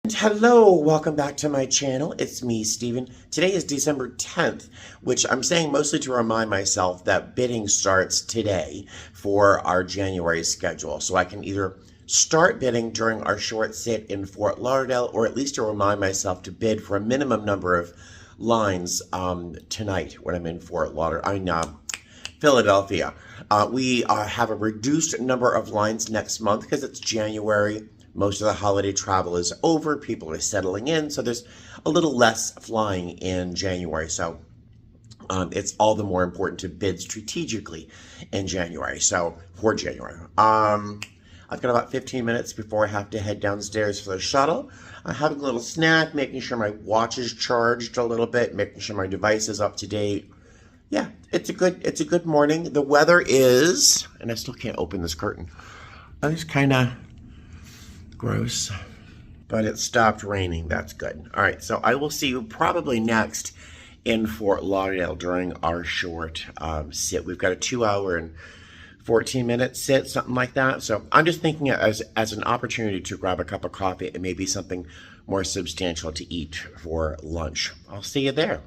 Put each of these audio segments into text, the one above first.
Hello, welcome back to my channel. It's me, Steven. Today is December 10th, which I'm saying mostly to remind myself that bidding starts today for our January schedule. So I can either start bidding during our short sit in Fort Lauderdale, or at least to remind myself to bid for a minimum number of lines tonight when I'm in Philadelphia. We have a reduced number of lines next month because it's January. Most of the holiday travel is over. People are settling in. So there's a little less flying in January. So it's all the more important to bid strategically in January. So for January. I've got about 15 minutes before I have to head downstairs for the shuttle. I'm having a little snack, making sure my watch is charged a little bit, making sure my device is up to date. Yeah, it's a good morning. The weather is, and I still can't open this curtain. It's kind of gross, but it stopped raining. That's good. All right, so I will see you probably next in Fort Lauderdale during our short sit. We've got a 2-hour and 14-minute sit, something like that. So I'm just thinking as an opportunity to grab a cup of coffee and maybe something more substantial to eat for lunch. I'll see you there.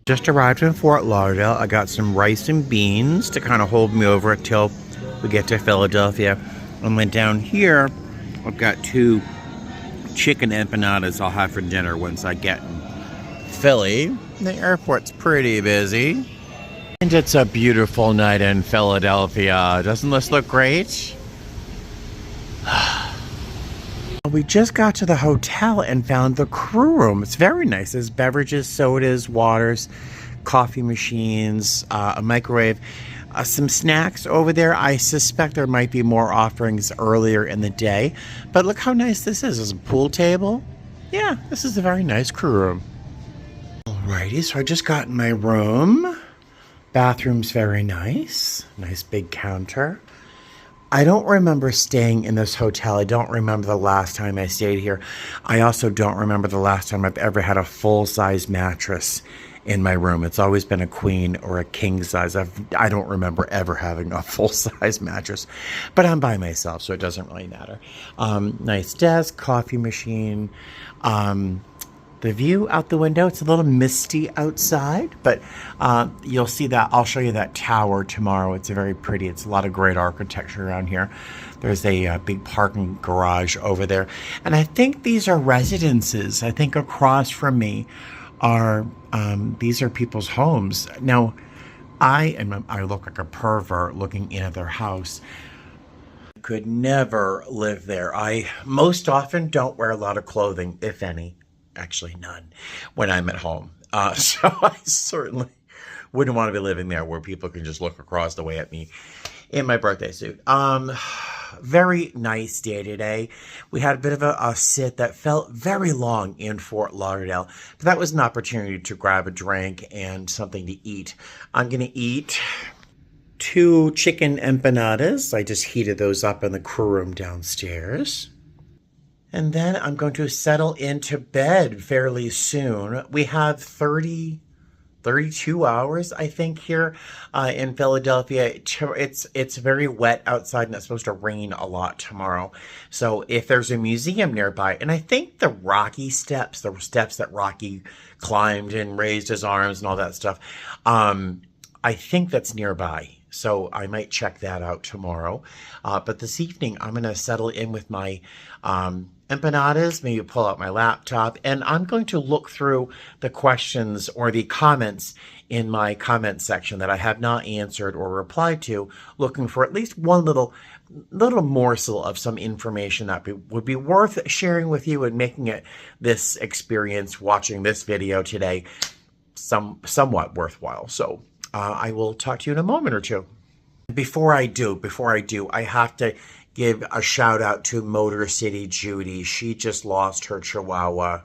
Just arrived in Fort Lauderdale. I got some rice and beans to kind of hold me over until we get to Philadelphia. And then down here, I've got 2 chicken empanadas I'll have for dinner once I get in Philly. The airport's pretty busy. And it's a beautiful night in Philadelphia. Doesn't this look great? We just got to the hotel and found the crew room. It's very nice. There's beverages, sodas, waters, coffee machines, a microwave. Some snacks over there. I suspect there might be more offerings earlier in the day. But look how nice this is. There's a pool table. Yeah, this is a very nice crew room. Alrighty, so I just got in my room. Bathroom's very nice. Nice big counter. I don't remember staying in this hotel. I don't remember the last time I stayed here. I also don't remember the last time I've ever had a full-size mattress in my room. It's always been a queen or a king size. I don't remember ever having a full-size mattress, but I'm by myself, so it doesn't really matter. Nice desk, coffee machine. The view out the window, it's a little misty outside, but you'll see that. I'll show you that tower tomorrow. It's very pretty. It's a lot of great architecture around here. There's a big parking garage over there. And I think these are residences. I think across from me are, these are people's homes. Now, I look like a pervert looking in at their house. Could never live there. I most often don't wear a lot of clothing, if any. Actually none, when I'm at home. So I certainly wouldn't want to be living there where people can just look across the way at me in my birthday suit. Very nice day today. We had a bit of a sit that felt very long in Fort Lauderdale, but that was an opportunity to grab a drink and something to eat. I'm going to eat 2 chicken empanadas. I just heated those up in the crew room downstairs. And then I'm going to settle into bed fairly soon. We have 32 hours, I think, here in Philadelphia. It's very wet outside, and it's supposed to rain a lot tomorrow. So if there's a museum nearby, and I think the Rocky steps, the steps that Rocky climbed and raised his arms and all that stuff, I think that's nearby. So I might check that out tomorrow. But this evening, I'm going to settle in with my empanadas, maybe pull out my laptop, and I'm going to look through the questions or the comments in my comment section that I have not answered or replied to, looking for at least one little morsel of some information that would be worth sharing with you and making it this experience, watching this video today, somewhat worthwhile. So I will talk to you in a moment or two. Before I do, I have to give a shout out to Motor City Judy. She just lost her Chihuahua.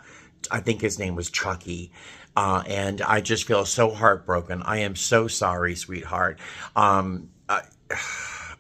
I think his name was Chucky. And I just feel so heartbroken. I am so sorry, sweetheart.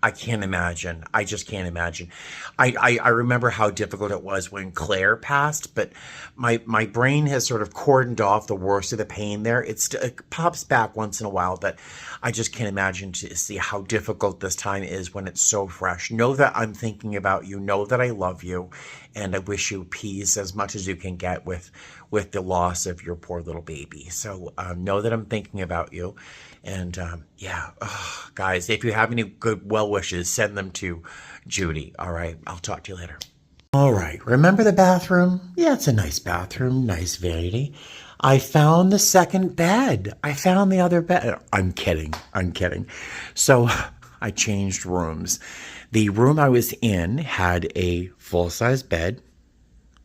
I can't imagine. I just can't imagine. I remember how difficult it was when Claire passed, but my brain has sort of cordoned off the worst of the pain there. It pops back once in a while, but I just can't imagine to see how difficult this time is when it's so fresh. Know that I'm thinking about you. Know that I love you. and I wish you peace as much as you can get with the loss of your poor little baby. So know that I'm thinking about you. And yeah, guys, if you have any good well wishes, send them to Judy. All right, I'll talk to you later. All right, remember the bathroom? Yeah, it's a nice bathroom, nice vanity. I found the second bed. I found the other bed. I'm kidding. I'm kidding. So I changed rooms. The room I was in had a full-size bed.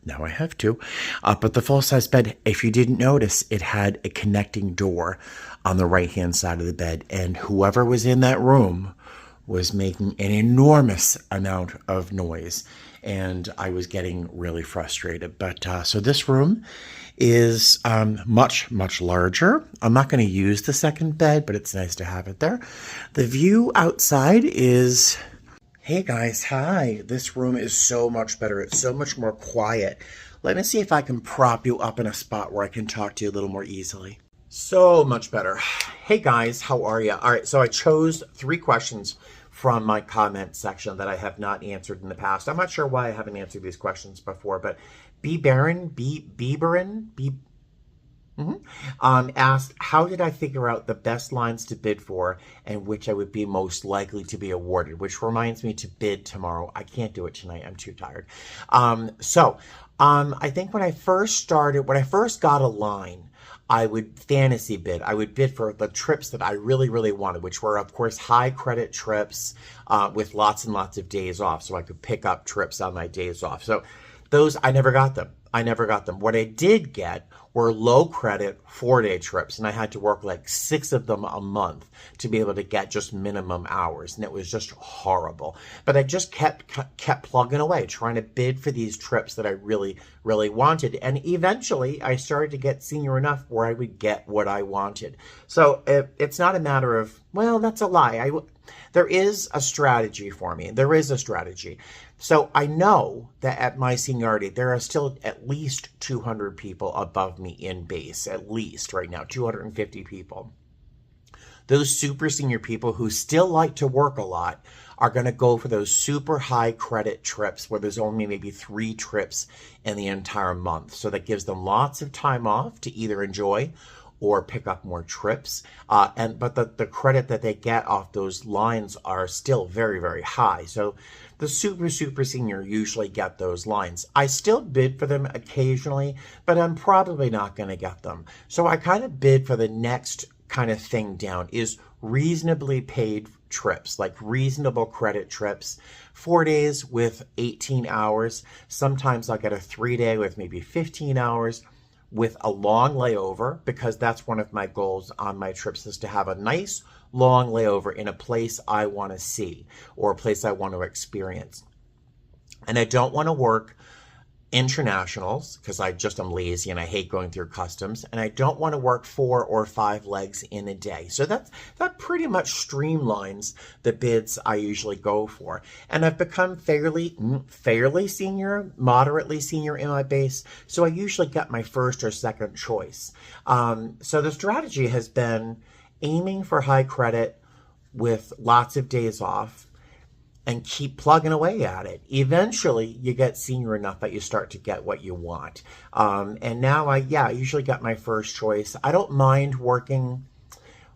Now I have two. But the full-size bed, if you didn't notice, it had a connecting door on the right-hand side of the bed. And whoever was in that room was making an enormous amount of noise. And I was getting really frustrated. But so this room is much, much larger. I'm not going to use the second bed, but it's nice to have it there. The view outside is... Hey guys, hi. This room is so much better. It's so much more quiet. Let me see if I can prop you up in a spot where I can talk to you a little more easily. So much better. Hey guys, how are you? All right, so I chose 3 questions from my comment section that I have not answered in the past. I'm not sure why I haven't answered these questions before, but asked, how did I figure out the best lines to bid for and which I would be most likely to be awarded, which reminds me to bid tomorrow. I can't do it tonight. I'm too tired. I think when I first got a line, I would fantasy bid. I would bid for the trips that I really, really wanted, which were, of course, high credit trips with lots and lots of days off. So I could pick up trips on my days off. So those, I never got them. What I did get were low credit 4-day trips, and I had to work like 6 of them a month to be able to get just minimum hours, and it was just horrible. But I just kept plugging away, trying to bid for these trips that I really, really wanted, and eventually I started to get senior enough where I would get what I wanted. So it's not a matter of, well, that's a lie. There is a strategy for me. There is a strategy. So I know that at my seniority, there are still at least 200 people above me in base, at least right now, 250 people. Those super senior people who still like to work a lot are going to go for those super high credit trips where there's only maybe 3 trips in the entire month. So that gives them lots of time off to either enjoy or pick up more trips. But the credit that they get off those lines are still very, very high. So the super, super senior usually get those lines. I still bid for them occasionally, but I'm probably not going to get them. So I kind of bid for the next kind of thing down is reasonably paid trips, like reasonable credit trips, 4 days with 18 hours. Sometimes I'll get a 3-day with maybe 15 hours. With a long layover, because that's one of my goals on my trips is to have a nice long layover in a place I want to see or a place I want to experience. And I don't want to work internationals because I just am lazy and I hate going through customs, and I don't want to work 4 or 5 legs in a day. So that pretty much streamlines the bids I usually go for. And I've become fairly senior, moderately senior in my base, so I usually get my first or second choice. So the strategy has been aiming for high credit with lots of days off and keep plugging away at it. Eventually, you get senior enough that you start to get what you want. And now I usually get my first choice. I don't mind working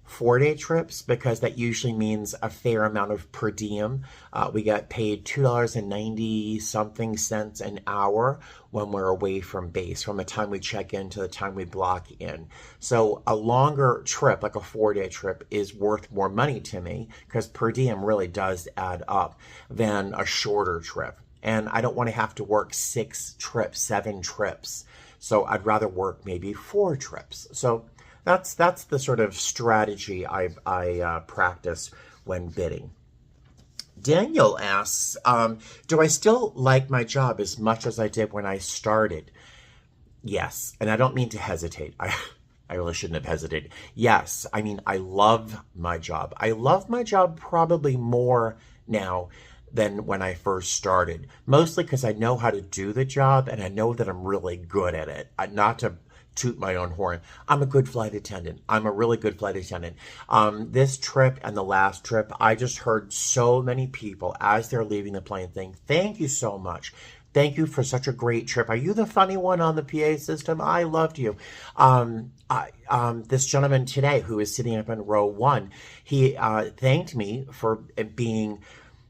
4-day trips because that usually means a fair amount of per diem. We get paid $2.90 something cents an hour when we're away from base, from the time we check in to the time we block in. So a longer trip, like a 4-day trip, is worth more money to me because per diem really does add up than a shorter trip. And I don't want to have to work 6 trips, 7 trips. So I'd rather work maybe 4 trips. So that's the sort of strategy I practice when bidding. Daniel asks, do I still like my job as much as I did when I started? Yes, and I don't mean to hesitate. I really shouldn't have hesitated. Yes, I mean, I love my job. I love my job probably more now than when I first started, mostly because I know how to do the job and I know that I'm really good at it. Not to toot my own horn. I'm a good flight attendant. I'm a really good flight attendant. This trip and the last trip, I just heard so many people as they're leaving the plane saying, thank you so much. Thank you for such a great trip. Are you the funny one on the PA system? I loved you. This gentleman today who is sitting up in row one, he thanked me for being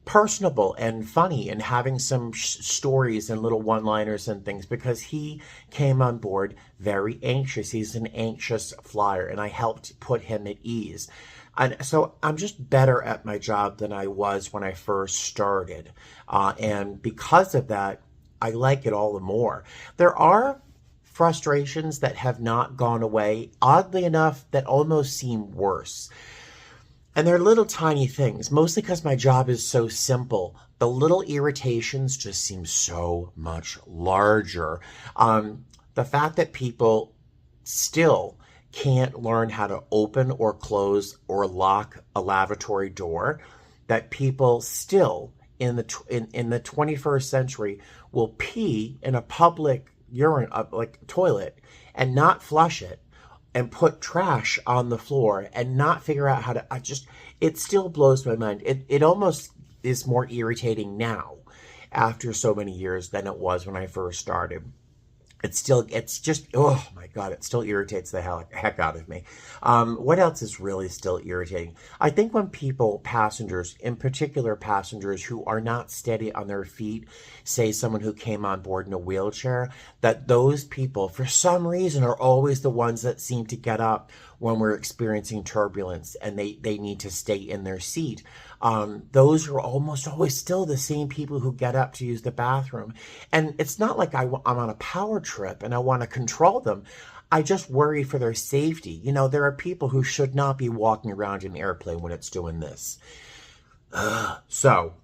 personable and funny and having some stories and little one-liners and things because he came on board very anxious. He's an anxious flyer, and I helped put him at ease. And so I'm just better at my job than I was when I first started. And because of that, I like it all the more. There are frustrations that have not gone away, oddly enough, that almost seem worse. And they're little tiny things, mostly because my job is so simple. The little irritations just seem so much larger. The fact that people still can't learn how to open or close or lock a lavatory door, that people still in the 21st century will pee in a public urine, like toilet, and not flush it, and put trash on the floor and not figure out how to, it still blows my mind. It almost is more irritating now after so many years than it was when I first started. It's just, oh my God, it still irritates the heck out of me. What else is really still irritating? I think when passengers, in particular passengers who are not steady on their feet, say someone who came on board in a wheelchair, that those people, for some reason, are always the ones that seem to get up when we're experiencing turbulence and they need to stay in their seat. Those are almost always still the same people who get up to use the bathroom. And it's not like I'm on a power trip and I want to control them. I just worry for their safety. You know, there are people who should not be walking around an airplane when it's doing this. So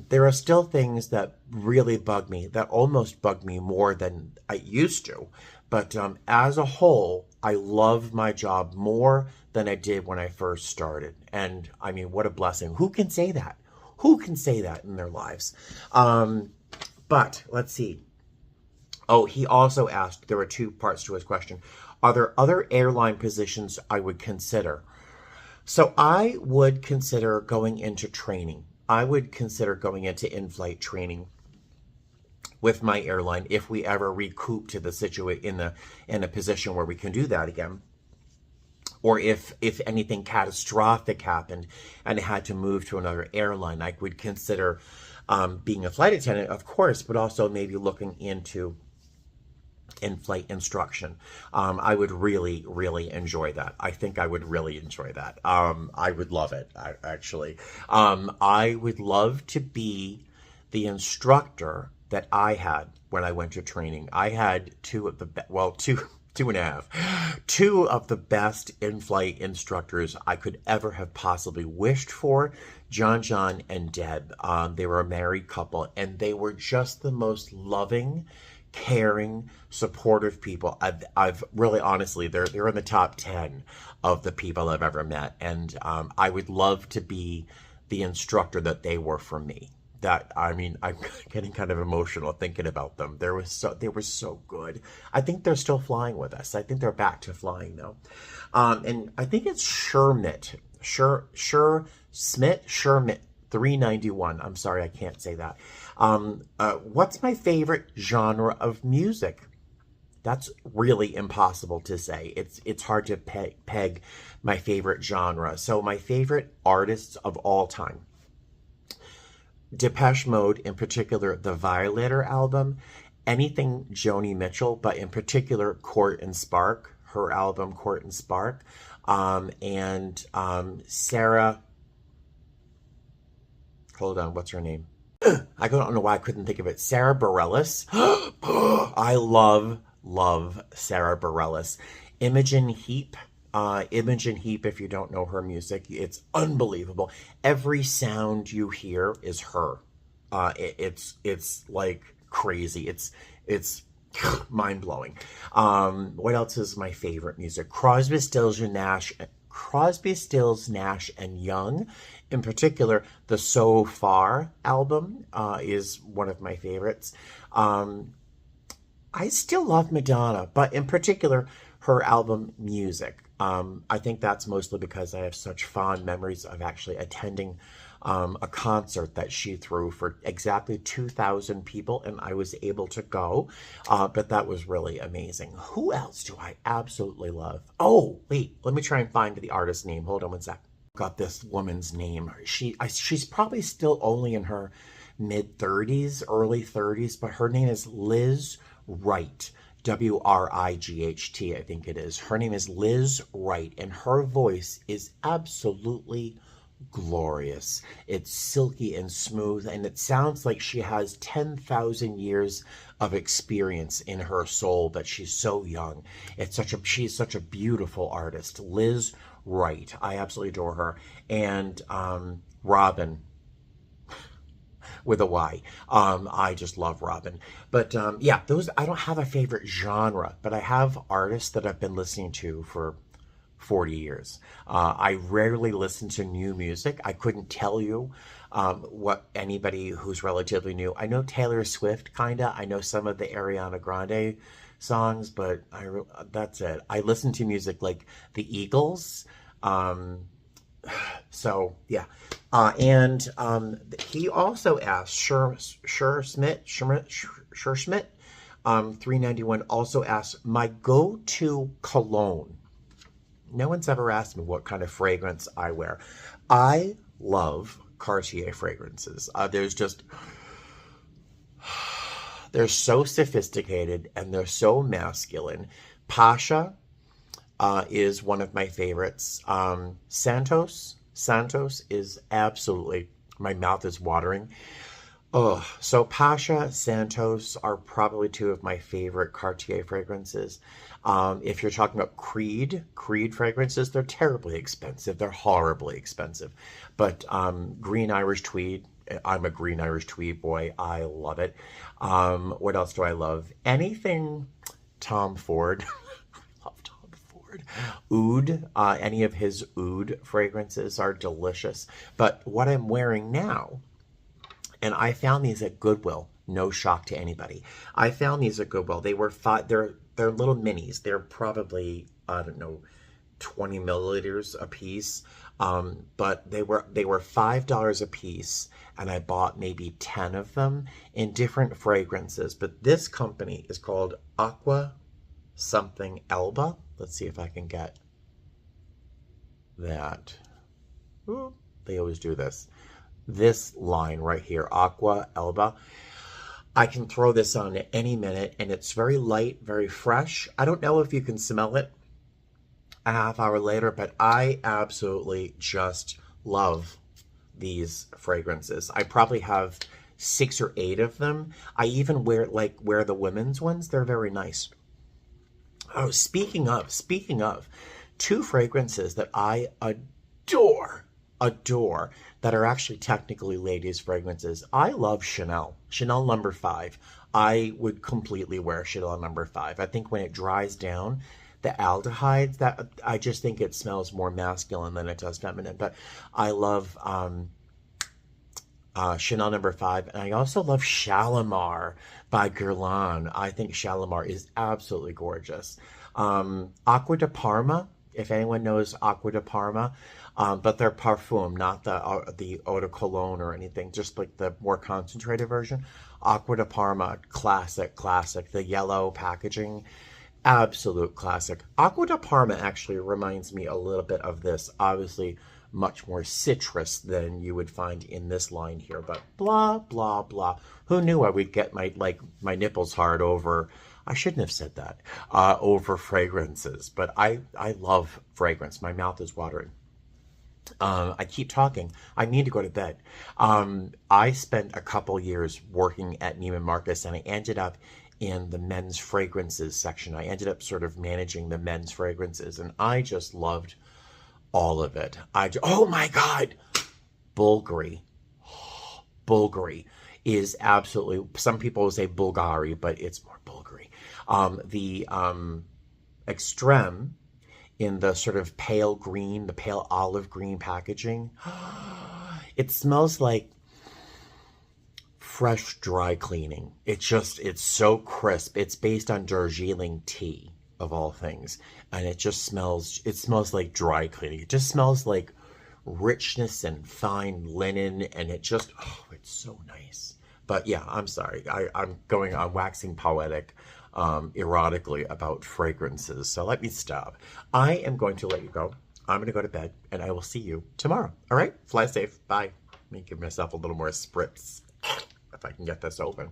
there are still things that really bug me, that almost bug me more than I used to. But as a whole, I love my job more than I did when I first started. And I mean, what a blessing. Who can say that? Who can say that in their lives? But let's see. Oh, he also asked, there were two parts to his question. Are there other airline positions I would consider? So I would consider going into training. I would consider going into in-flight training with my airline if we ever recoup to the situation in a position where we can do that again. Or if anything catastrophic happened and I had to move to another airline, I would consider being a flight attendant, of course, but also maybe looking into in-flight instruction. I would really, really enjoy that. I think I would really enjoy that. I would love it, actually. I would love to be the instructor that I had when I went to training. I had two and a half. Two of the best in-flight instructors I could ever have possibly wished for, John and Deb. They were a married couple, and they were just the most loving, caring, supportive people. I've really, honestly, they're in the top 10 of the people I've ever met, and I would love to be the instructor that they were for me. I'm getting kind of emotional thinking about them. They were so good. I think they're still flying with us. I think they're back to flying though. And I think it's Shermit 391. I'm sorry, I can't say that. What's my favorite genre of music? That's really impossible to say. It's hard to peg my favorite genre. So my favorite artists of all time: Depeche Mode, in particular, the Violator album, anything Joni Mitchell, but in particular, Court and Spark, her album, Court and Spark, and Sarah, hold on, what's her name? I don't know why I couldn't think of it. Sarah Bareilles. I love Sarah Bareilles. Imogen Heap. Imogen Heap, if you don't know her music, it's unbelievable. Every sound you hear is her. It's like crazy. It's mind-blowing. What else is my favorite music? Crosby, Stills, Nash and Young. In particular, the So Far album is one of my favorites. I still love Madonna, but in particular, her album Music. I think that's mostly because I have such fond memories of actually attending a concert that she threw for exactly 2,000 people, and I was able to go. But that was really amazing. Who else do I absolutely love? Oh, wait, let me try and find the artist's name. Hold on one sec. Got this woman's name. She's probably still only in her mid 30s, early 30s, but her name is Liz Wright. Wright, I think it is. Her name is Liz Wright, and her voice is absolutely glorious. It's silky and smooth, and it sounds like she has 10,000 years of experience in her soul, but she's so young. She's such a beautiful artist. Liz Wright. I absolutely adore her. And Robin with a Y. I just love Robin. But yeah, I don't have a favorite genre, but I have artists that I've been listening to for 40 years. I rarely listen to new music. I couldn't tell you what anybody who's relatively new. I know Taylor Swift, kinda. I know some of the Ariana Grande songs, but that's it. I listen to music like the Eagles. So yeah. And he also asked Sher Schmidt, 391 also asked my go-to cologne. No one's ever asked me what kind of fragrance I wear. I love Cartier fragrances. They're so sophisticated and they're so masculine. Pasha is one of my favorites. Santos is absolutely, my mouth is watering. Oh, so Pasha, Santos are probably two of my favorite Cartier fragrances. If you're talking about Creed fragrances, they're terribly expensive. They're horribly expensive. But Green Irish Tweed, I'm a Green Irish Tweed boy. I love it. What else do I love? Anything Tom Ford. I love Tom Ford. Oud, any of his oud fragrances are delicious. But what I'm wearing now, and I found these at Goodwill. No shock to anybody. I found these at Goodwill. They were they're little minis. They're probably, I don't know, 20 milliliters a piece. But they were $5 a piece, and I bought maybe 10 of them in different fragrances. But this company is called Aqua something Elba. Let's see if I can get that. Ooh, they always do this. This line right here, Aqua Elba. I can throw this on at any minute, and it's very light, very fresh. I don't know if you can smell it a half hour later, but I absolutely just love these fragrances. I probably have 6 or 8 of them. I even wear the women's ones. They're very nice. Oh, speaking of, 2 fragrances that I adore that are actually technically ladies fragrances. I love Chanel number 5. I would completely wear Chanel number 5. I think when it dries down, the aldehydes, that I just think it smells more masculine than it does feminine. But I love Chanel number 5, and I also love Shalimar by Guerlain. I think Shalimar is absolutely gorgeous. Acqua di Parma, if anyone knows Acqua di Parma, but they're parfum, not the eau de cologne or anything, just like the more concentrated version. Acqua di Parma, classic. The yellow packaging, absolute classic. Acqua di Parma actually reminds me a little bit of this, obviously much more citrus than you would find in this line here, but blah, blah, blah. Who knew I would get my nipples hard over, I shouldn't have said that, over fragrances, but I love fragrance. My mouth is watering. I keep talking. I need to go to bed. I spent a couple years working at Neiman Marcus, and I ended up in the men's fragrances section. I ended up sort of managing the men's fragrances, and I just loved all of it. Oh my God, Bulgari. Bulgari is absolutely, some people will say Bulgari, but it's more Bulgari. The Extreme in the sort of pale green, the pale olive green packaging. It smells like fresh dry cleaning. It's so crisp. It's based on Darjeeling tea, of all things. And it smells like dry cleaning. It just smells like richness and fine linen, and it just, oh, it's so nice. But yeah, I'm sorry. I'm waxing poetic erotically about fragrances. So let me stop. I am going to let you go. I'm going to go to bed, and I will see you tomorrow. All right? Fly safe. Bye. Let me give myself a little more spritz if I can get this open.